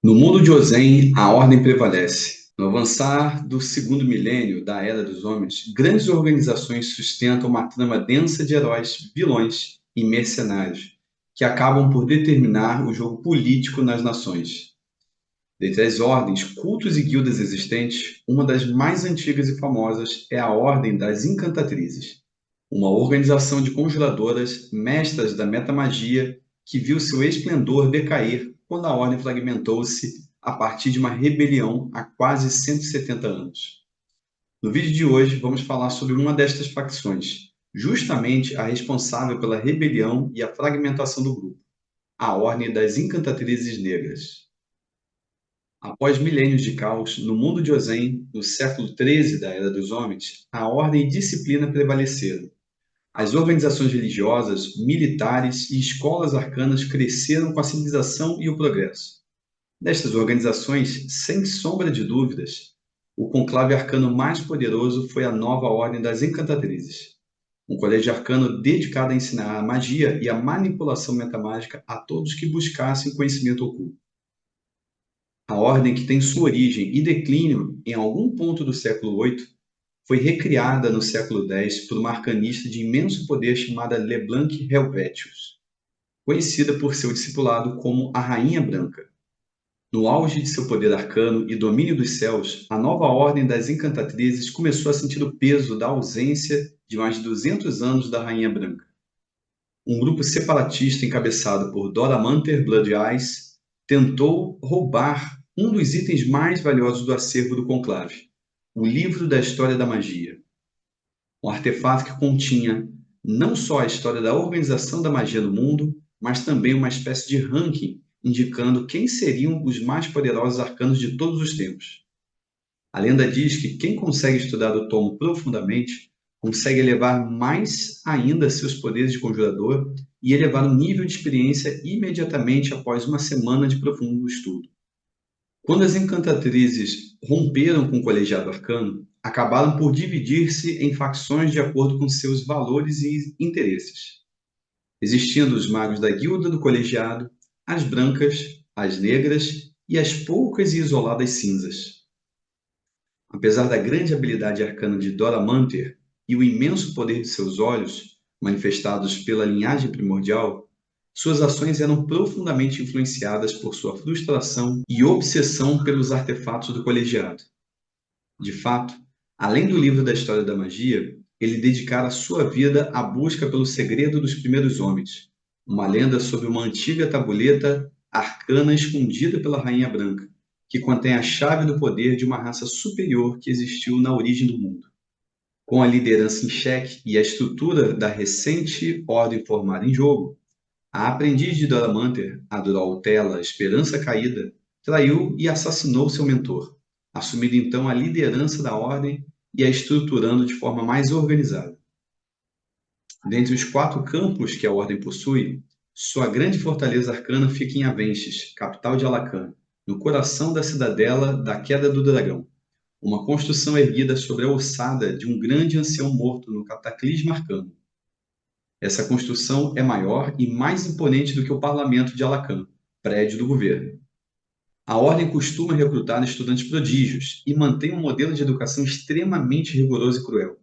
No mundo de Ozen, a ordem prevalece. No avançar do segundo milênio da Era dos Homens, grandes organizações sustentam uma trama densa de heróis, vilões e mercenários, que acabam por determinar o jogo político nas nações. Dentre as ordens, cultos e guildas existentes, uma das mais antigas e famosas é a Ordem das Encantatrizes, uma organização de conjuradoras, mestras da metamagia, que viu seu esplendor decair quando a ordem fragmentou-se a partir de uma rebelião há quase 170 anos. No vídeo de hoje, vamos falar sobre uma destas facções, justamente a responsável pela rebelião e a fragmentação do grupo, a Ordem das Encantatrizes Negras. Após milênios de caos, no mundo de Ozen, no século XIII da Era dos Homens, a ordem e disciplina prevaleceram. As organizações religiosas, militares e escolas arcanas cresceram com a civilização e o progresso. Destas organizações, sem sombra de dúvidas, o conclave arcano mais poderoso foi a nova Ordem das Encantatrizes, um colégio arcano dedicado a ensinar a magia e a manipulação metamágica a todos que buscassem conhecimento oculto. A ordem, que tem sua origem e declínio em algum ponto do século VIII, foi recriada no século X por uma arcanista de imenso poder chamada LeBlanc Helvetius, conhecida por seu discipulado como a Rainha Branca. No auge de seu poder arcano e domínio dos céus, a nova ordem das encantatrizes começou a sentir o peso da ausência de mais de 200 anos da Rainha Branca. Um grupo separatista encabeçado por Doramanter Blood Eyes tentou roubar um dos itens mais valiosos do acervo do conclave, o Livro da História da Magia. Um artefato que continha não só a história da organização da magia no mundo, mas também uma espécie de ranking indicando quem seriam os mais poderosos arcanos de todos os tempos. A lenda diz que quem consegue estudar o tomo profundamente consegue elevar mais ainda seus poderes de conjurador e elevar o nível de experiência imediatamente após uma semana de profundo estudo. Quando as encantatrizes romperam com o colegiado arcano, acabaram por dividir-se em facções de acordo com seus valores e interesses, existindo os magos da guilda do colegiado, as brancas, as negras e as poucas e isoladas cinzas. Apesar da grande habilidade arcana de Doramanter e o imenso poder de seus olhos, manifestados pela linhagem primordial, suas ações eram profundamente influenciadas por sua frustração e obsessão pelos artefatos do colegiado. De fato, além do livro da história da magia, ele dedicara sua vida à busca pelo segredo dos primeiros homens, uma lenda sobre uma antiga tabuleta arcana escondida pela Rainha Branca, que contém a chave do poder de uma raça superior que existiu na origem do mundo. Com a liderança em xeque e a estrutura da recente ordem formada em jogo, a aprendiz de Doramanter, a Dorautela Esperança Caída, traiu e assassinou seu mentor, assumindo então a liderança da ordem e a estruturando de forma mais organizada. Dentre os 4 campos que a ordem possui, sua grande fortaleza arcana fica em Avenches, capital de Alacan, no coração da cidadela da Queda do Dragão, uma construção erguida sobre a ossada de um grande ancião morto no Cataclisma Arcano. Essa construção é maior e mais imponente do que o Parlamento de Alacan, prédio do governo. A ordem costuma recrutar estudantes prodígios e mantém um modelo de educação extremamente rigoroso e cruel.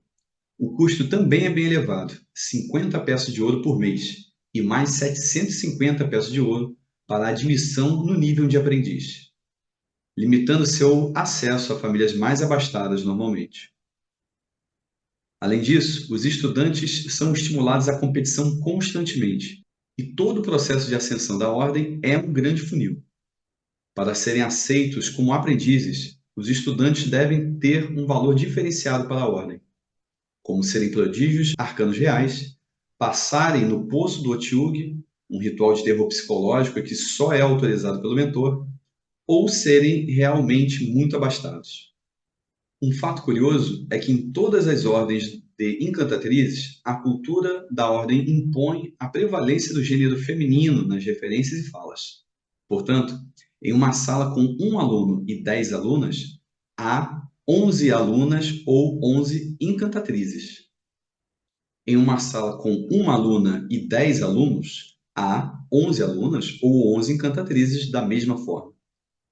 O custo também é bem elevado, 50 peças de ouro por mês, e mais 750 peças de ouro para a admissão no nível de aprendiz, limitando seu acesso a famílias mais abastadas normalmente. Além disso, os estudantes são estimulados à competição constantemente, e todo o processo de ascensão da ordem é um grande funil. Para serem aceitos como aprendizes, os estudantes devem ter um valor diferenciado para a ordem, como serem prodígios arcanos reais, passarem no Poço do Otyugh, um ritual de terror psicológico que só é autorizado pelo mentor, ou serem realmente muito abastados. Um fato curioso é que em todas as ordens de encantatrizes, a cultura da ordem impõe a prevalência do gênero feminino nas referências e falas. Portanto, em uma sala com um aluno e 10 alunas, há 11 alunas ou 11 encantatrizes. Em uma sala com uma aluna e 10 alunos, há 11 alunas ou 11 encantatrizes da mesma forma.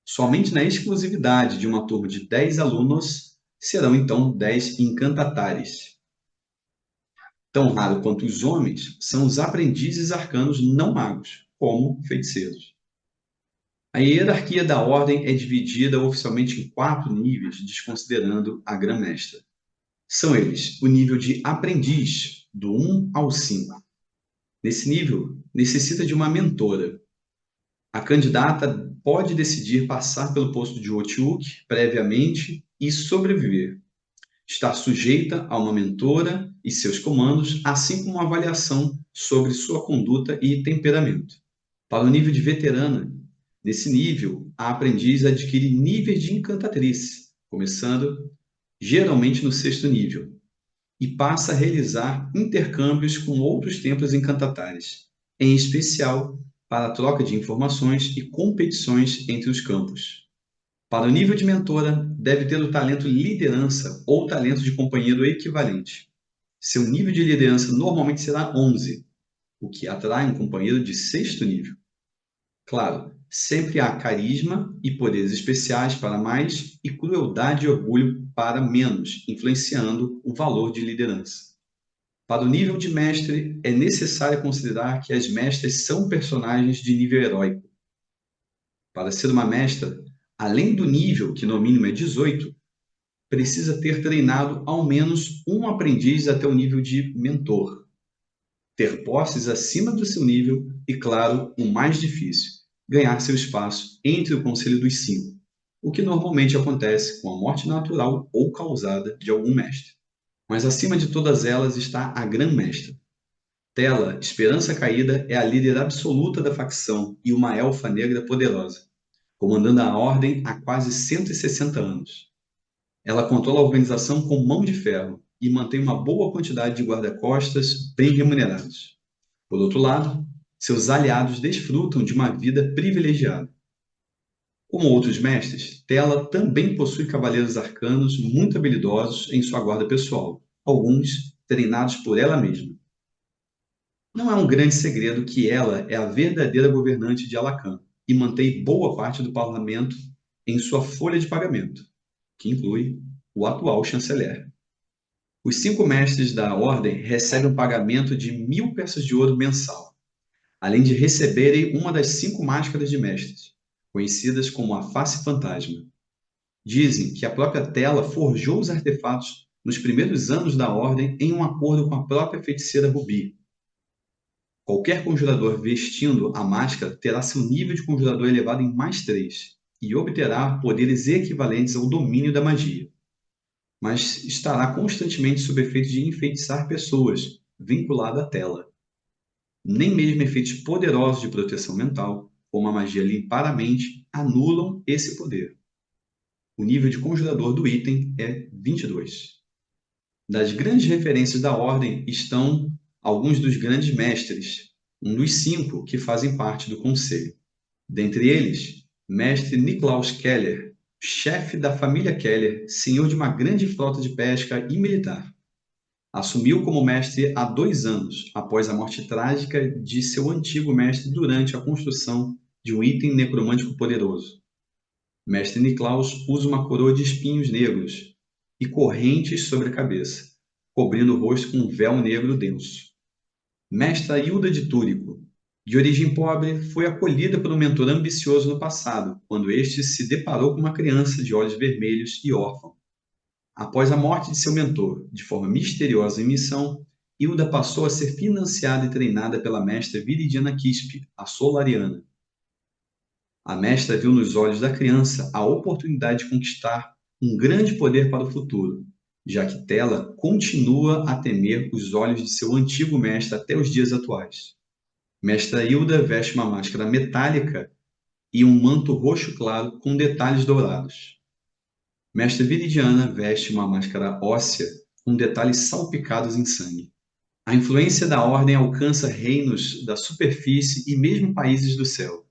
Somente na exclusividade de uma turma de 10 alunos serão então 10 incantatares. Tão raro quanto os homens são os aprendizes arcanos não magos, como feiticeiros. A hierarquia da ordem é dividida oficialmente em 4 níveis, desconsiderando a grã-mestra. São eles o nível de aprendiz, do 1 ao 5. Nesse nível, necessita de uma mentora. A candidata pode decidir passar pelo posto de Otiuk previamente e sobreviver. Está sujeita a uma mentora e seus comandos, assim como uma avaliação sobre sua conduta e temperamento. Para o nível de veterana, nesse nível, a aprendiz adquire níveis de encantatriz, começando geralmente no 6º nível, e passa a realizar intercâmbios com outros templos encantatários, em especial para a troca de informações e competições entre os campos. Para o nível de mentora, deve ter o talento liderança ou talento de companheiro equivalente. Seu nível de liderança normalmente será 11, o que atrai um companheiro de 6º nível. Claro, sempre há carisma e poderes especiais para mais e crueldade e orgulho para menos, influenciando o valor de liderança. Para o nível de mestre, é necessário considerar que as mestras são personagens de nível heróico. Para ser uma mestra, além do nível, que no mínimo é 18, precisa ter treinado ao menos um aprendiz até o nível de mentor, ter posses acima do seu nível e, claro, o mais difícil, ganhar seu espaço entre o Conselho dos 5, o que normalmente acontece com a morte natural ou causada de algum mestre. Mas acima de todas elas está a Grã-Mestra. Tela, Esperança Caída, é a líder absoluta da facção e uma elfa negra poderosa, comandando a Ordem há quase 160 anos. Ela controla a organização com mão de ferro e mantém uma boa quantidade de guarda-costas bem remunerados. Por outro lado, seus aliados desfrutam de uma vida privilegiada. Como outros mestres, Tela também possui cavaleiros arcanos muito habilidosos em sua guarda pessoal, alguns treinados por ela mesma. Não é um grande segredo que ela é a verdadeira governante de Alacan e mantém boa parte do parlamento em sua folha de pagamento, que inclui o atual chanceler. Os 5 mestres da ordem recebem um pagamento de 1.000 peças de ouro mensal, além de receberem uma das 5 máscaras de mestres, conhecidas como a Face Fantasma. Dizem que a própria Tela forjou os artefatos nos primeiros anos da ordem em um acordo com a própria feiticeira Rubi. Qualquer conjurador vestindo a máscara terá seu nível de conjurador elevado em mais 3 e obterá poderes equivalentes ao domínio da magia, mas estará constantemente sob efeito de enfeitiçar pessoas, vinculado à Tela. Nem mesmo efeitos poderosos de proteção mental, como a magia limpar a mente, anulam esse poder. O nível de conjurador do item é 22. Das grandes referências da ordem estão alguns dos grandes mestres, um dos 5 que fazem parte do conselho. Dentre eles, mestre Niklaus Keller, chefe da família Keller, senhor de uma grande frota de pesca e militar. Assumiu como mestre há 2 anos, após a morte trágica de seu antigo mestre durante a construção de um item necromântico poderoso. Mestre Niklaus usa uma coroa de espinhos negros e correntes sobre a cabeça, cobrindo o rosto com um véu negro denso. Mestra Hilda de Túrico, de origem pobre, foi acolhida por um mentor ambicioso no passado, quando este se deparou com uma criança de olhos vermelhos e órfã. Após a morte de seu mentor, de forma misteriosa em missão, Hilda passou a ser financiada e treinada pela mestra Viridiana Quispe, a Solariana. A mestra viu nos olhos da criança a oportunidade de conquistar um grande poder para o futuro, já que Tela continua a temer os olhos de seu antigo mestre até os dias atuais. Mestra Hilda veste uma máscara metálica e um manto roxo claro com detalhes dourados. Mestra Viridiana veste uma máscara óssea com detalhes salpicados em sangue. A influência da ordem alcança reinos da superfície e mesmo países do céu.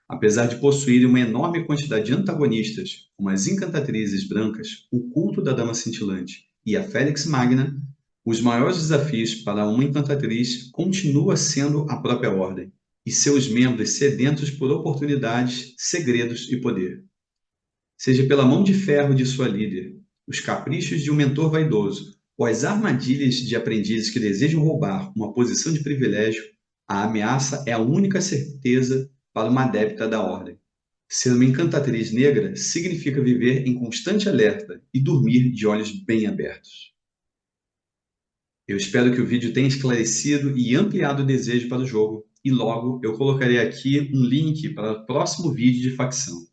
Apesar de possuírem uma enorme quantidade de antagonistas, como as encantatrizes brancas, o culto da Dama Cintilante e a Félix Magna, os maiores desafios para uma encantatriz continua sendo a própria ordem e seus membros sedentos por oportunidades, segredos e poder. Seja pela mão de ferro de sua líder, os caprichos de um mentor vaidoso ou as armadilhas de aprendizes que desejam roubar uma posição de privilégio, a ameaça é a única certeza para uma adepta da ordem. Ser uma encantatriz negra significa viver em constante alerta e dormir de olhos bem abertos. Eu espero que o vídeo tenha esclarecido e ampliado o desejo para o jogo, e logo eu colocarei aqui um link para o próximo vídeo de facção.